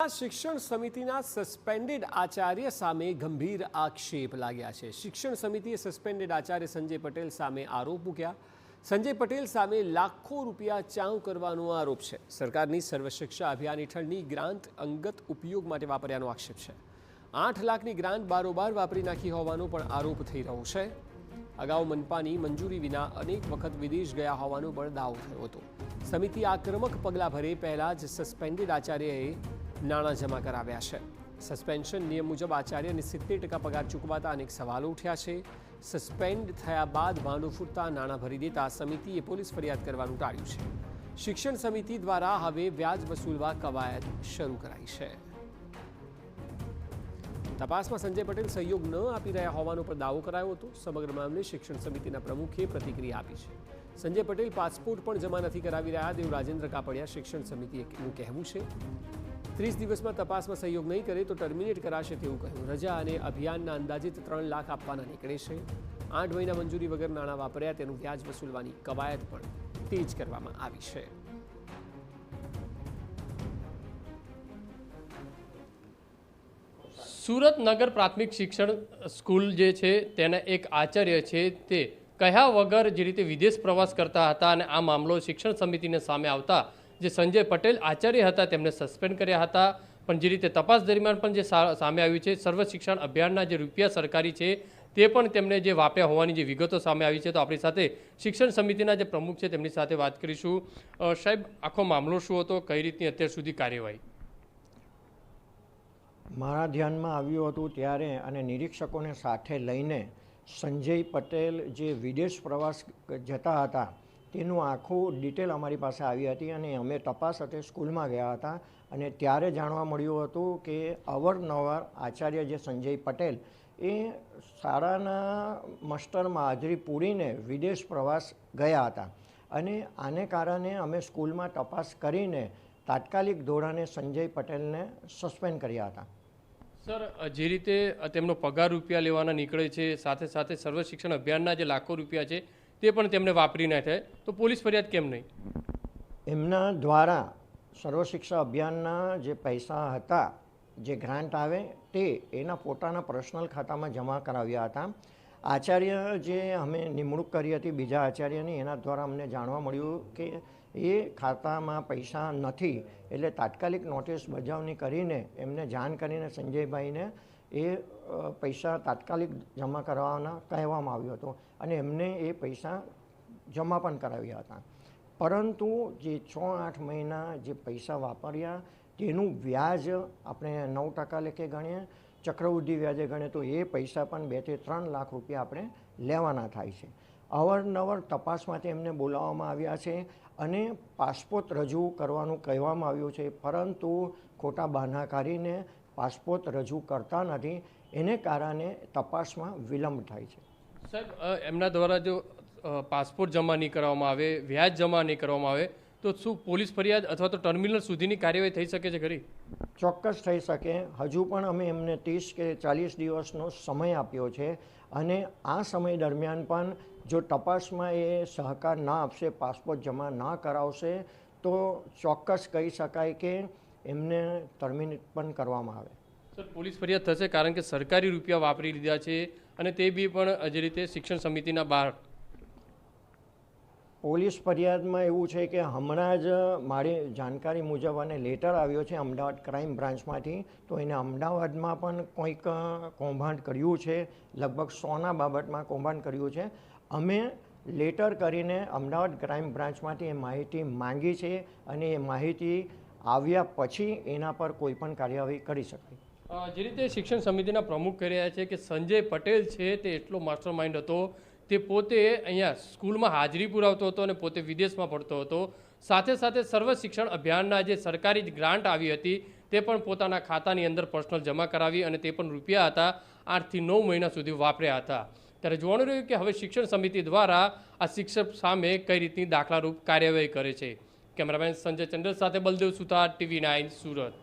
સુરતમાં શિક્ષણ સમિતિના સસ્પેન્ડેડ આચાર્ય સામે ગંભીર આક્ષેપ લાગ્યા છે। શિક્ષણ સમિતિએ સસ્પેન્ડેડ આચાર્ય સંજય પટેલ સામે આરોપ મૂક્યા। સંજય પટેલ સામે લાખો રૂપિયા ચાઉ કરવાનો આરોપ છે। સરકારની સર્વ શિક્ષા અભિયાન હેઠળની ગ્રાન્ટ અંગત ઉપયોગ માટે વાપર્યાનો આક્ષેપ છે। 8 લાખની ગ્રાન્ટ બારોબાર વાપરી નાખી હોવાનો પણ આરોપ થઈ રહ્યો છે। અગાઉ મનપાની મંજૂરી વિના અનેક વખત વિદેશ ગયા હોવાનો પણ દાવો થયો હતો। સમિતિ આક્રમક પગલાં ભરે પહેલા જ સસ્પેન્ડેડ આચાર્યએ નાણાં જમા કરાવ્યા છે। સસ્પેન્શન નિયમ મુજબ આચાર્યને 70% પગાર ચૂકવાતા અનેક સવાલો ઉઠ્યા છે। સસ્પેન્ડ થયા બાદ ભાંડું ફૂટતા નાણાં ભરી દેતા સમિતિએ પોલીસ ફરિયાદ કરવાનું ટાળ્યું છે। શિક્ષણ સમિતિ દ્વારા હવે વ્યાજ વસૂલવા કવાયત શરૂ કરાઈ છે। તપાસમાં સંજય પટેલ સહયોગ ન આપી રહ્યા હોવાનો પણ દાવો કરાયો હતો। સમગ્ર મામલે શિક્ષણ સમિતિના પ્રમુખે પ્રતિક્રિયા આપી છે। સંજય પટેલ પાસપોર્ટ પણ જમા નથી કરાવી રહ્યા તેવું રાજેન્દ્ર કાપડિયા શિક્ષણ સમિતિનું કહેવું છે। 30 દિવસમાં તપાસમાં સહયોગ નહીં કરે તો ટર્મિનેટ કરાશે તેવું કહ્યું। રજા અને અભિયાનના અંદાજિત 3 લાખ આપવાના નીકળે છે। 8 મહિના મંજૂરી વગર નાણાં વાપર્યા તેનું વ્યાજ વસૂલવાની કવાયત પણ તેજ કરવામાં આવી છે। સુરત નગર પ્રાથમિક શિક્ષણ સ્કૂલ જે છે તેના એક આચાર્ય છે તે કહ્યા વગર જે રીતે વિદેશ પ્રવાસ કરતા હતા અને આ મામલો શિક્ષણ સમિતિને સામે આવતા જે સંજય પટેલ આચાર્ય હતા તેમને સસ્પેન્ડ કર્યા હતા। પણ જે રીતે તપાસ દરમિયાન પણ જે સામે આવ્યું છે સર્વ શિક્ષણ અભિયાનના જે રૂપિયા સરકારી છે તે પણ તેમણે જે વાપર્યા હોવાની જે વિગતો સામે આવી છે। તો આપણી સાથે શિક્ષણ સમિતિના જે પ્રમુખ છે તેમની સાથે વાત કરીશું। સાહેબ, આખો મામલો શું હતો, કઈ રીતની અત્યાર સુધી કાર્યવાહી? મારા ધ્યાનમાં આવ્યું હતું ત્યારે અને નિરીક્ષકોને સાથે લઈને સંજય પટેલ જે વિદેશ પ્રવાસ જતા હતા તેનું આખું ડિટેલ અમારી પાસે આવી હતી અને અમે તપાસ અર્થે સ્કૂલમાં ગયા હતા અને ત્યારે જાણવા મળ્યું હતું કે અવારનવાર આચાર્ય જે સંજય પટેલ એ શાળાના માસ્ટરમાં હાજરી પૂરીને વિદેશ પ્રવાસ ગયા હતા અને આને કારણે અમે સ્કૂલમાં તપાસ કરીને તાત્કાલિક ધોરણે સંજય પટેલને સસ્પેન્ડ કર્યા હતા। સર, જે રીતે તેમનો પગાર રૂપિયા લેવાના નીકળે છે સાથે સાથે સર્વ શિક્ષણ અભિયાનના જે લાખો રૂપિયા છે તે પણ તેમને વાપરી નાખે તો પોલીસ ફરિયાદ કેમ નહીં? એમના દ્વારા સર્વ શિક્ષા અભિયાનના જે પૈસા હતા જે ગ્રાન્ટ આવે તે એના પોતાના પર્સનલ ખાતામાં જમા કરાવ્યા હતા। આચાર્ય જે અમે નિમણૂક કરી હતી બીજા આચાર્યની એના દ્વારા અમને જાણવા મળ્યું કે એ ખાતામાં પૈસા નથી એટલે તાત્કાલિક નોટિસ બજાવણી કરીને એમને જાણ કરીને સંજયભાઈને એ પૈસા તાત્કાલિક જમા કરાવવાના કહેવામાં આવ્યું હતું અને એમને એ પૈસા જમા પણ કરાવ્યા હતા। પરંતુ જે 6-8 મહિના જે પૈસા વાપર્યા તેનું વ્યાજ આપણે 9% લેખે ગણીએ, ચક્રવૃદ્ધિ વ્યાજે ગણીએ તો એ પૈસા પણ 2 થી 3 લાખ રૂપિયા આપણે લેવાના થાય છે। અવારનવાર તપાસ માટે એમને બોલાવવામાં આવ્યા છે અને પાસપોર્ટ રજૂ કરવાનું કહેવામાં આવ્યું છે પરંતુ ખોટા બહાના કાઢીને પાસપોર્ટ રજૂ કરતા નથી એને કારણે તપાસમાં વિલંબ થાય છે। સાહેબ, એમના દ્વારા જો પાસપોર્ટ જમા નહીં કરવામાં આવે, વ્યાજ જમા નહીં કરવામાં આવે તો શું પોલીસ ફરિયાદ અથવા તો ટર્મિનલ સુધીની કાર્યવાહી થઈ શકે છે ખરી? ચોક્કસ થઈ શકે। હજુ પણ અમે એમને 30 કે 40 દિવસનો સમય આપ્યો છે અને આ સમય દરમિયાન પણ જો તપાસમાં એ સહકાર ના આપશે, પાસપોર્ટ જમા ના કરાવશે તો ચોક્કસ કહી શકાય કે એમને ટર્મિનેટ પણ કરવામાં આવે। સર, પોલીસ ફરિયાદ થશે કારણ કે સરકારી રૂપિયા વાપરી લીધા છે અને તે બી પણ જે રીતે શિક્ષણ સમિતિના બહાર? પોલીસ ફરિયાદમાં એવું છે કે હમણાં જ મારી જાણકારી મુજબ અને લેટર આવ્યો છે અમદાવાદ ક્રાઇમ બ્રાન્ચમાંથી તો એને અમદાવાદમાં પણ કોઈક કૌભાંડ કર્યું છે, લગભગ 100ના બાબતમાં કૌભાંડ કર્યું છે। અમે લેટર કરીને અમદાવાદ ક્રાઇમ બ્રાન્ચમાંથી એ માહિતી માંગી છે અને એ માહિતી આવ્યા પછી એના પર કોઈ પણ કાર્યવાહી કરી શકાય। જે રીતે શિક્ષણ સમિતિના પ્રમુખ કહી રહ્યા છે કે સંજય પટેલ છે તે એટલો માસ્ટર માઇન્ડ હતો, તે પોતે અહીંયા સ્કૂલમાં હાજરી પુરાવતો હતો અને પોતે વિદેશમાં ભણતો હતો, સાથે સાથે સર્વ શિક્ષણ અભિયાનના જે સરકારી ગ્રાન્ટ આવી હતી તે પણ પોતાના ખાતાની અંદર પર્સનલ જમા કરાવી અને તે પણ રૂપિયા હતા 8 થી 9 મહિના સુધી વાપર્યા હતા। ત્યારે જોવાનું રહ્યું કે હવે શિક્ષણ સમિતિ દ્વારા આ શિક્ષક સામે કઈ રીતની દાખલારૂપ કાર્યવાહી કરે છે। કેમેરામેન સંજય ચંદ્ર સાથે બલદેવ સુતાર, TV9 સુરત।